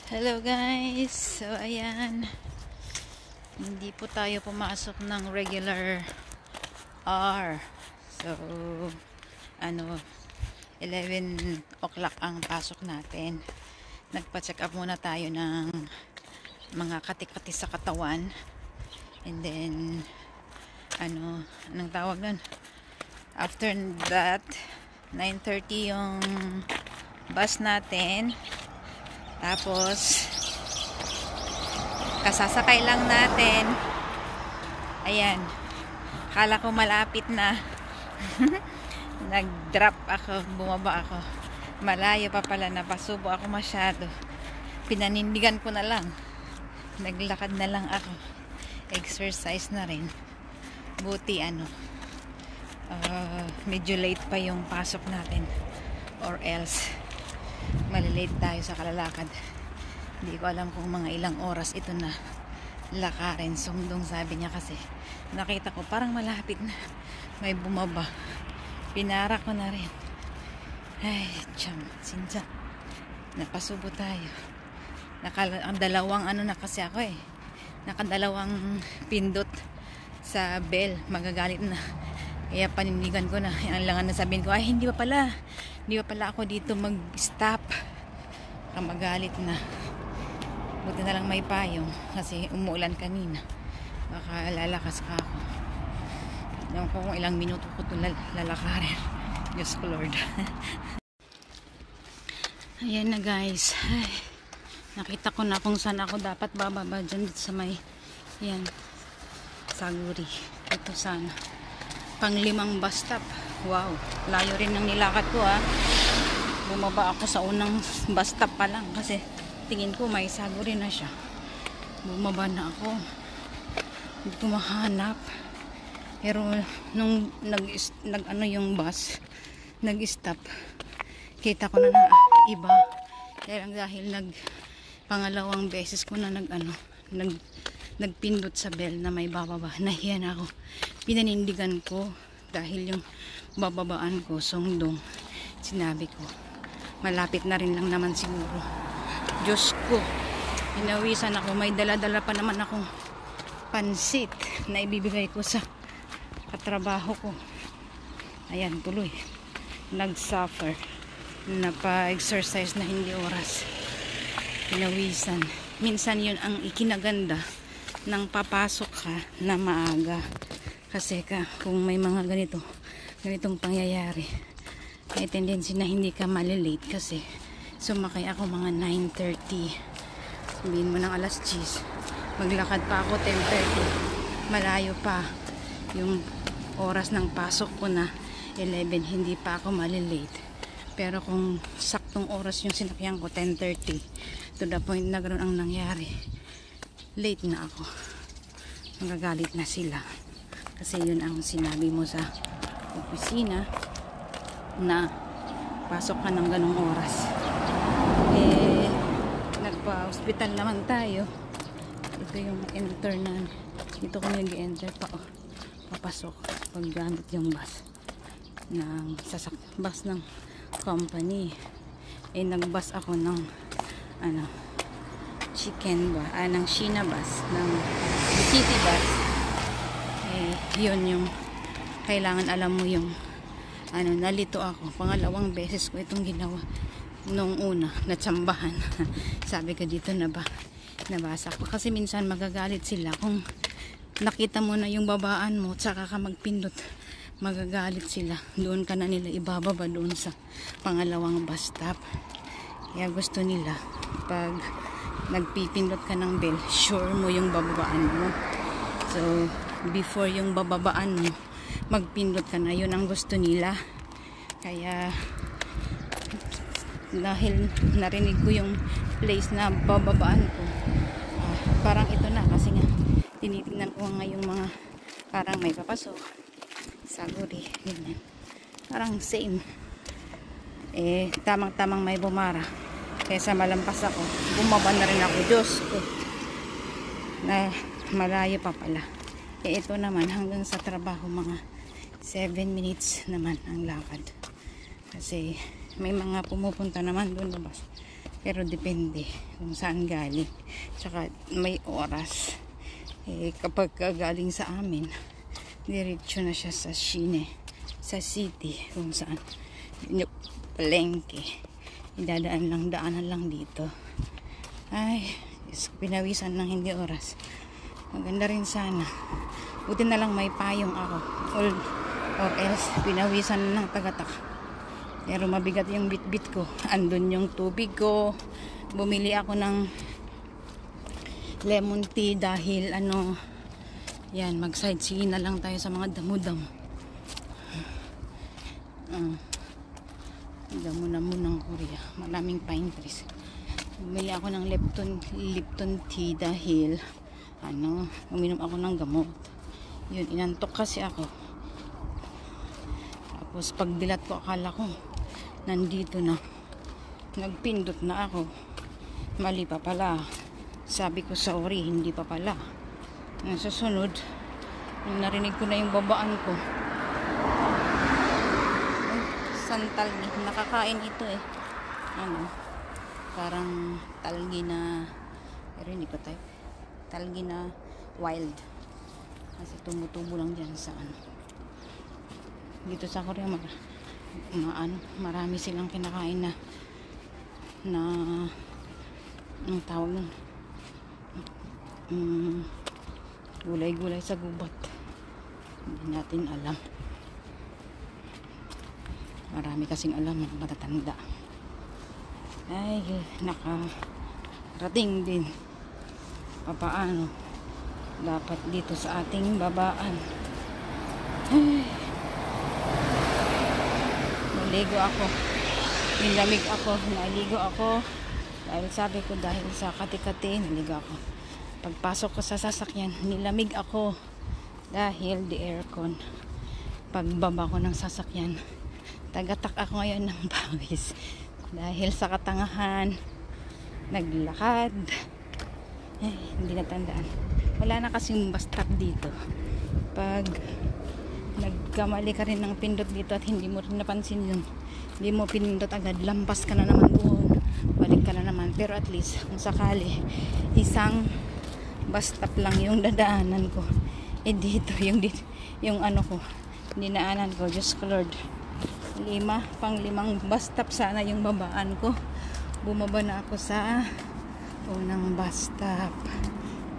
Hello guys, so ayan, hindi po tayo pumasok ng regular hour. So 11 o'clock ang pasok natin. Nagpa-check up muna tayo ng mga kati-kati sa katawan, and then anong tawag nun, after that 9:30 yung bus natin. Tapos kasasakay lang natin. Ayan, kala ko malapit na. Nag-drop ako, bumaba ako. Malayo pa pala, napasubo ako masyado. Pinanindigan ko na lang. Naglakad na lang ako. Exercise na rin. Buti medyo late pa yung pasok natin, or else malilate tayo sa kalalakad. Hindi ko alam kung mga ilang oras ito na lakarin. Sumdong sabi niya, kasi nakita ko parang malapit na may bumaba. Pinara ko na rin. Ay, sinsa napasubo tayo. Nakadalawang na kasi ako nakadalawang pindot sa bell. Magagalit na, kaya panindigan ko na. Ang langan na sabihin ko, ay hindi pa pala ako dito mag-stop. Magalit na. Buti na lang may payong, kasi umuulan kanina. Baka lalakas ka ako. Ewan ko kung ilang minuto ko ito lalakarin. Diyos ko Lord. Ayan na guys. Ay, nakita ko na kung saan ako dapat bababa. Dyan dito sa may Saguri. Ito sana pang-5 bus stop. Wow, layo rin ng nilakad ko Bumaba ako sa unang bus stop pa lang, kasi tingin ko may Saguri na siya. Bumaba na ako, hindi ko mahanap. Pero nung yung bus nag-stop, kita ko na iba. Kaya lang, dahil pangalawang beses ko na nagpindot sa bell na may bababa, nahiya na ako. Pinanindigan ko, dahil yung bababaan ko songdong. Sinabi ko, malapit na rin lang naman siguro. Diyos ko, inawisan ako. May dala-dala pa naman akong pansit na ibibigay ko sa katrabaho ko. Ayan, tuloy nag-suffer, napa-exercise na hindi oras, pinawisan. Minsan yun ang ikinaganda ng papasok ka na maaga, kasi kung may mga ganitong pangyayari, may tendency na hindi ka malilate. Kasi sumakay ako mga 9:30, sabihin mo ng alas 10, maglakad pa ako 10:30, malayo pa yung oras ng pasok ko na 11, hindi pa ako malilate. Pero kung saktong oras yung sinakyan ko, 10:30, to the point na ganoon ang nangyari, late na ako. Magagalit na sila, kasi yun ang sinabi mo sa opisina, na pasok ka ng ganong oras. Nagpa-hospital naman tayo. Ito yung enter na dito ko nag-enter pa papasok pag gamit yung bus bus ng company. Nagbus ako ng ng Shina bus, ng city bus. Yun yung kailangan alam mo yung nalito ako. Pangalawang beses ko itong ginawa. Nung una, natsambahan. Sabi ko, dito na ba nabasa ko, kasi minsan magagalit sila kung nakita mo na yung babaan mo tsaka ka magpindot. Magagalit sila, doon ka na nila ibababa doon sa pangalawang bus stop. Kaya gusto nila, pag nagpipindot ka ng bell, sure mo yung bababaan mo. So before yung bababaan mo, magpindot ka na. Yun ang gusto nila. Kaya dahil narinig ko yung place na bababaan ko, parang ito na, kasi nga tinitingnan ko nga yung mga parang may papasok, Saguri, ganyan. Parang same. Tamang-tamang may bumara. Kaysa malampas ako, bumaba na rin ako. Diyos ko, na malayo pa pala. Ito naman, hanggang sa trabaho mga 7 minutes naman ang lakad. Kasi may mga pumupunta naman doon labas Pero depende kung saan galing. Tsaka may oras. Kapag galing sa amin, diretso na siya sa Shine, sa city, kung saan yung palengke. Daanan lang dito. Ay, pinawisan ng hindi oras. Maganda rin sana. Buti na lang may payong ako. Or else, pinawisan na ng tagatak. Pero mabigat yung bit-bit ko. Andun yung tubig ko. Bumili ako ng lemon tea dahil yan, mag-sightseeing na lang tayo sa mga damo-damo. Damo-damo ng Korea. Maraming pine trees. Bumili ako ng Lipton tea dahil uminom ako ng gamot. Yun, inantok kasi ako. Tapos pagdilat ko, akala ko nandito na. Nagpindot na ako. Mali pa pala. Sabi ko sorry, hindi pa pala. Susunod, narinig ko na yung babaan ko. Santal, nakakain ito parang talgi na, pero hindi ko type, talgi na wild, kasi tumutubo lang dyan sa dito sa Korea. Marami silang kinakain na ang tawag nun, gulay-gulay sa gubat. Hindi natin alam. Marami kasing alam ng matatanda. Ay, nakarating din. Papaano dapat dito sa ating babaan. Ay, naligo ako. Nilamig ako. Naligo ako. Dahil sabi ko, dahil sa kati-kati, naligo ako. Pagpasok ko sa sasakyan, nilamig ako. Dahil the aircon. Pagbaba ko ng sasakyan, tagatak ako ngayon ng pawis. Dahil sa katangahan, naglakad. Hindi natandaan. Wala na kasing bus stop dito. Pag nagkamali ka rin ng pindot dito at hindi mo rin napansin yun, hindi mo pinindot agad, lampas ka na naman doon, balik ka na naman. Pero at least, kung sakali, isang bus stop lang yung dadaanan ko. Dito, yung ko, dinaanan ko, Diyos ko Lord, pang-limang bus stop sana yung babaan ko. Bumaba na ako sa unang bus stop.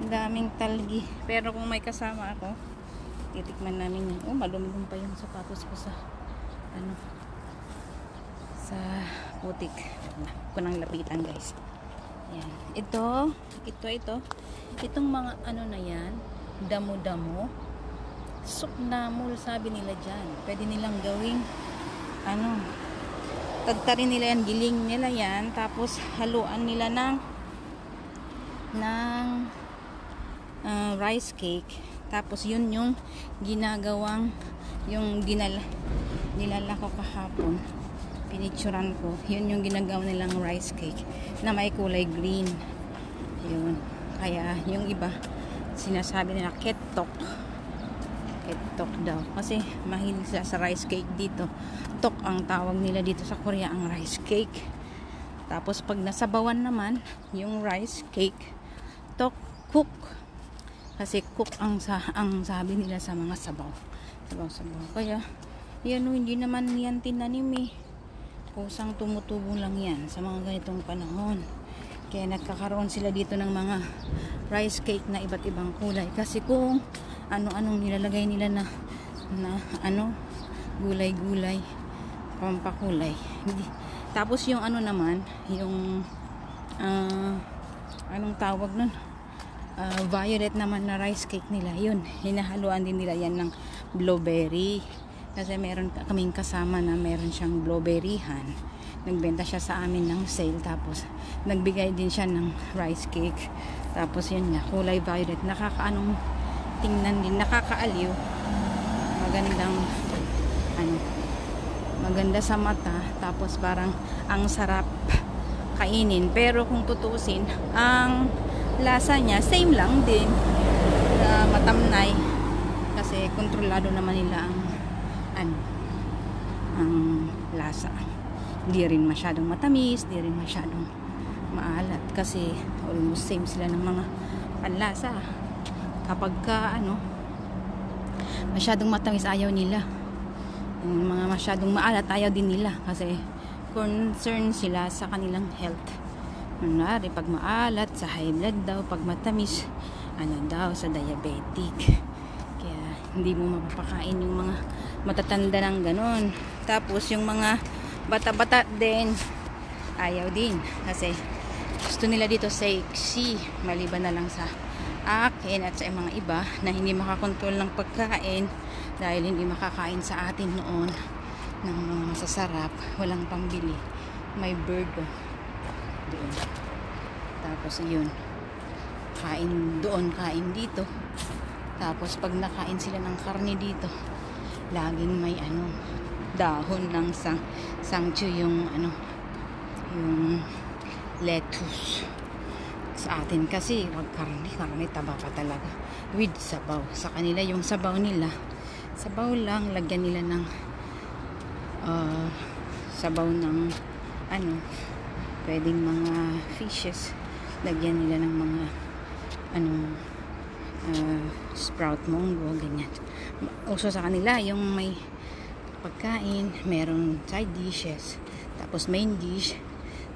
Ang daming talgi. Pero kung may kasama ako, titikman namin yun. Malumlum pa yung sapatos ko sa sa putik. Ko nang lapitan, guys. Yan. Ito. Itong mga na yan, damo-damo. Suknamul, sabi nila dyan. Pwede nilang gawing tagtarin nila yan, giling nila yan, tapos haluan nila ng rice cake, tapos yun yung ginagawang, yung nilala ko kahapon, pinicturan ko, yun yung ginagawa nilang rice cake na may kulay green. Yun, kaya yung iba sinasabi nila ketok daw, kasi mahilig sila sa rice cake dito. Tok ang tawag nila dito sa Korea, ang rice cake. Tapos pag nasabawan naman yung rice cake, tok cook, kasi cook ang sabi nila sa mga sabaw. Kaya yan, hindi naman yan tinanim kusang tumutubo lang yan sa mga ganitong panahon. Kaya nagkakaroon sila dito ng mga rice cake na iba't ibang kulay, kasi kung ano-anong nilalagay nila na gulay-gulay, pampakulay. Tapos yung naman, yung anong tawag nun, violet naman na rice cake nila, yun, hinahaluan din nila yan ng blueberry, kasi meron kaming kasama na meron siyang blueberryhan. Nagbenta siya sa amin ng sale, tapos nagbigay din siya ng rice cake. Tapos yun nga, kulay violet, tingnan din, nakakaaliw, maganda sa mata, tapos parang ang sarap kainin. Pero kung tutusin, ang lasa niya same lang din, matamnay, kasi kontrolado naman nila ang lasa. Hindi rin masyadong matamis, hindi rin masyadong maalat kasi almost same sila ng mga panlasa. Kapag ka masyadong matamis ayaw nila, yung mga masyadong maalat ayaw din nila kasi concern sila sa kanilang health. Kunwari pag maalat sa high blood daw, pag matamis daw sa diabetic. Kaya hindi mo mapapakain yung mga matatanda ng ganon. Tapos yung mga bata-bata din ayaw din kasi gusto nila dito sexy, maliban na lang sa akin at sa mga iba na hindi makakontrol ng pagkain dahil hindi makakain sa atin noon ng mga masasarap, walang pambili. May bird doon. Tapos yun, kain doon, kain dito. Tapos pag nakain sila ng karne dito, laging may dahon ng sangcho, yung yung lettuce. Sa atin kasi wag karne taba pa talaga with sabaw. Sa kanila yung sabaw nila, sabaw lang, lagyan nila ng sabaw ng pwedeng mga fishes, lagyan nila ng mga sprout munggo, ganyan. Uso sa kanila yung may pagkain, meron side dishes, tapos main dish,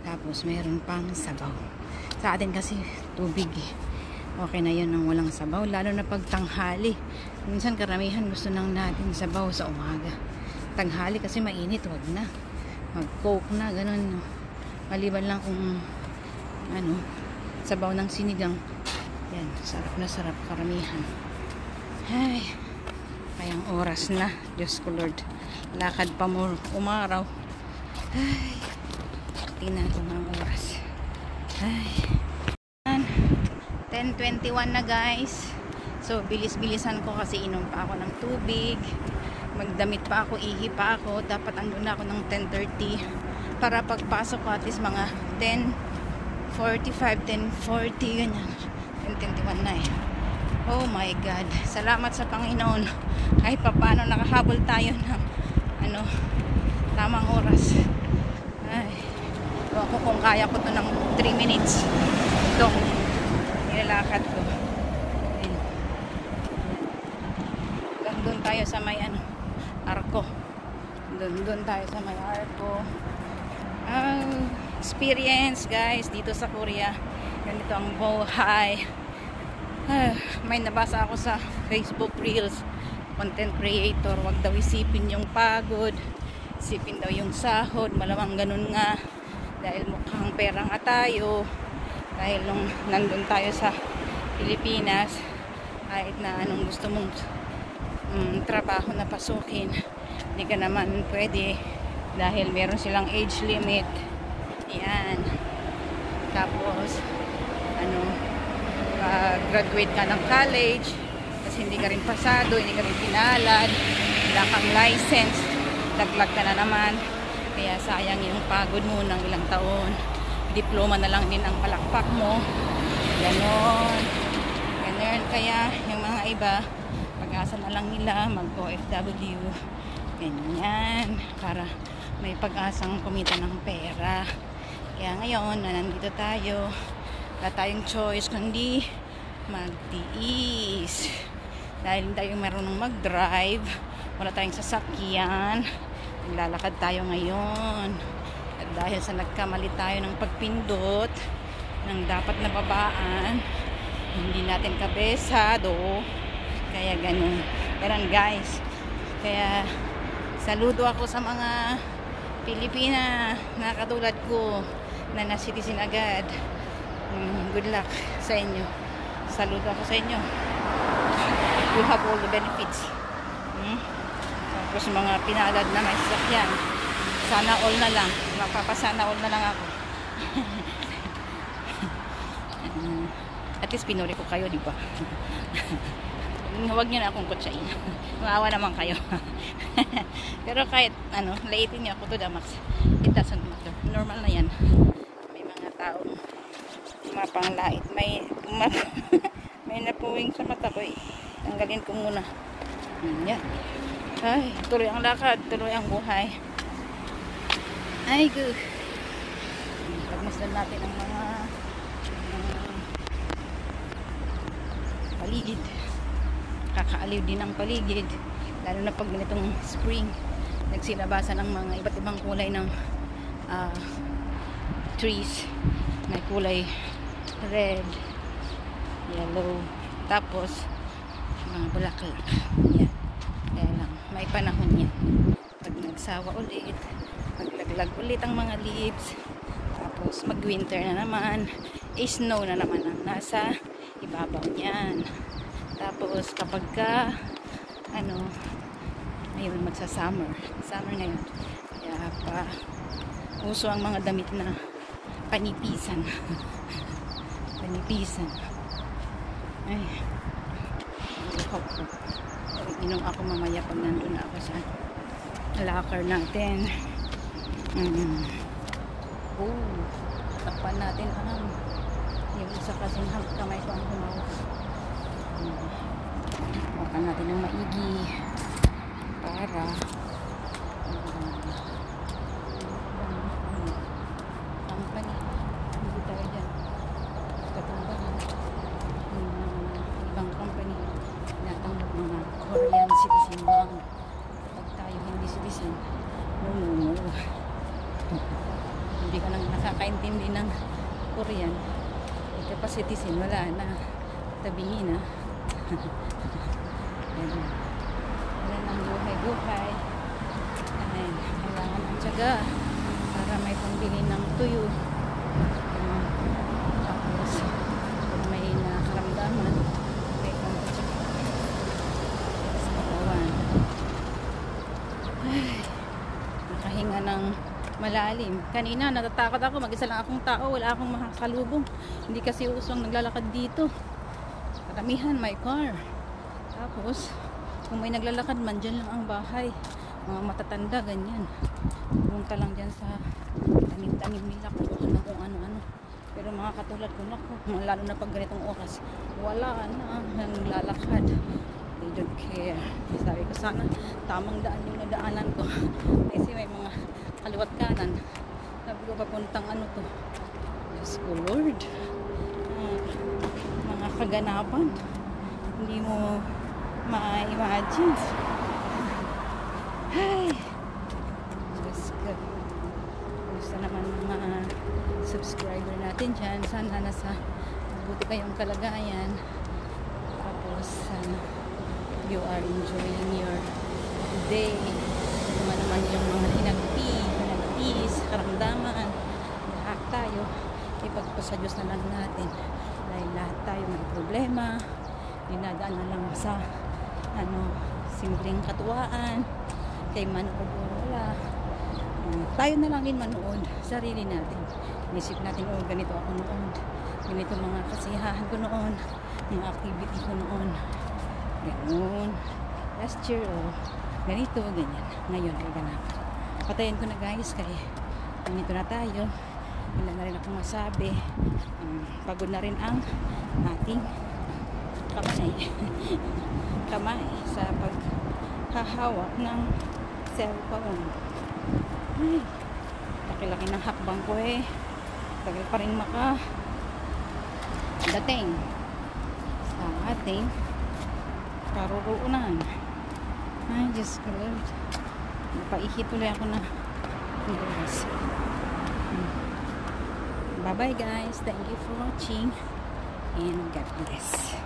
tapos meron pang sabaw. Sa atin kasi tubig okay na yun ng walang sabaw, lalo na pag tanghali. Minsan karamihan gusto nang natin sabaw sa umaga. Tanghali kasi mainit, wag na, mag coke na, ganun. Maliban lang kung sabaw ng sinigang, yan, sarap na sarap karamihan. Ay, kayang oras na, Diyos ko Lord, lakad pa mo umaraw. Ay, tingnan ko ng oras. Ay, 10:21 na guys. So bilis-bilisan ko kasi inom pa ako ng tubig, magdamit pa ako, ihi pa ako. Dapat andun na ako ng 10:30 para pagpasok ko at least mga 10:45, 10:40 ganyan. 10:21 na Oh my God, salamat sa Panginoon, kahit papaano nakahabol tayo ng tamang oras. Ay, ako kung kaya ko to ng 3 minutes itong nilalakad ko. Doon tayo sa may arko. Doon tayo sa may arko. Experience guys dito sa Korea. Ganito ang buhay. May nabasa ako sa Facebook Reels, content creator, wag daw isipin yung pagod, isipin daw yung sahod. Malamang ganun nga dahil mukhang pera nga tayo, dahil nung nandun tayo sa Pilipinas, kahit na anong gusto mong trabaho na pasukin, hindi ka naman pwede dahil meron silang age limit. Yan. Tapos graduate ka ng college kasi hindi ka rin pasado, hindi ka rin pinalad, wala kang license, laglag ka na naman, kaya sayang yung pagod mo ng ilang taon. Diploma na lang din ang palakpak mo, ganon. Kaya yung mga iba pag-asa na lang nila mag OFW, ganyan, para may pag-asang kumita ng pera. Kaya ngayon na nandito tayo, wala tayong choice kundi magtiis. Dahil hindi tayo marunong mag-drive, wala tayong sasakyan, lalakad tayo ngayon. At dahil sa nagkamali tayo ng pagpindot ng dapat na babaan, hindi natin kabesado, kaya ganun. Ganun guys. Kaya saludo ako sa mga Pilipina na katulad ko na na-citizen agad. Good luck sa inyo. Saludo ako sa inyo. You have all the benefits. Tapos mga pinalad na may sasakyan, sana all na lang. Mapapasana all na lang ako. At least pinuri ko kayo, di ba? Huwag nyo na akong kutsain. Maawa naman kayo. Pero kahit laitin nyo ako to the max, it doesn't matter. Normal na yan. May mga taong mapanglait. May napuwing sa mata ko. Tanggalin ko muna. Yan. Ay, tuloy ang lakad, tuloy ang buhay. Ay, good. Pag Masdan natin ang mga paligid. Kakaaliw din ang paligid. Lalo na pag ganitong spring. Nagsilabasan ang mga iba't ibang kulay ng trees. May kulay red, yellow, tapos mga bulaklak. Yan. Kaya lang, may panahon yan. Pag nagsawa ulit, maglaglag ulit ang mga leaves, tapos mag-winter na naman, snow na naman ang nasa ibabaw niyan. Tapos kapag ka, ayun, magsa-summer. Summer na yun. Kaya pa, uso ang mga damit na panipisan. Panipisan. Ay, hope ko. Inom ako mamaya pag nandun na ako sa locker natin. Takpan natin ang yung isa kasing kamay ko ang humawak. Takpan natin ng maigi para company hindi tayo dyan katumbahan ibang company natanggap mga Korean citizen lang pag tayo hindi citizen no. Hindi ka nang nakakaintindi ng Korean ito pa citizen wala na tabingin na wala nang buhay ay kailangan ng tiyaga para may pambili ng tuyo. Tapos kung may nakaramdaman may pambili sa katawan. Ay, nakahinga ng malalim. Kanina natatakot ako, mag-isa lang akong tao, wala akong makakalubong. Hindi kasi usong naglalakad dito. Karamihan may car. Tapos kung may naglalakad man, dyan lang ang bahay. Mga matatanda, ganyan. Punta lang dyan sa tanim-tanim nila, kukuha na kung ano-ano. Pero mga katulad ko, naku, lalo na pag ganitong oras, wala na naglalakad. They don't care. Sabi ko sana, tamang daan yung nadaanan ko. Kasi may mga kaliwat kanan. Sabi ko, papuntang ano to. Diyos ko, Lord. Mga kaganapan. Hindi mo ma-imagine. Ay, Diyos ko. Gusto naman mga subscriber natin dyan. Sana nasa mabuti kayong kalagayan. Tapos, you are enjoying your day. Kung naman yung mga hinagpis, karamdaman. Lahat tayo, ipagpasa Diyos na lang natin. Dahil lahat tayo may problema. Dinadaan na lang sa simpleng katuwaan. Kay manood o wala. Tayo na lang din manood. Sarili natin. Inisip natin, ganito ako noon. Ganito mga kasiyahan ko noon. Mga activity ko noon. Ganun. Last year, ganito, ganyan. Ngayon ay ganap. Patayin ko na guys, kaya ganito na tayo. Wala na rin akong masabi. Pagod na rin ang ating kamay sa paghahawak ng cellphone. Ay, laki-laki ng hakbang ko tagal pa rin dating sa ating karuroonan. Ay, Diyos ko Lord, napaihit ulit ako na oras. Bye bye guys, thank you for watching and God bless.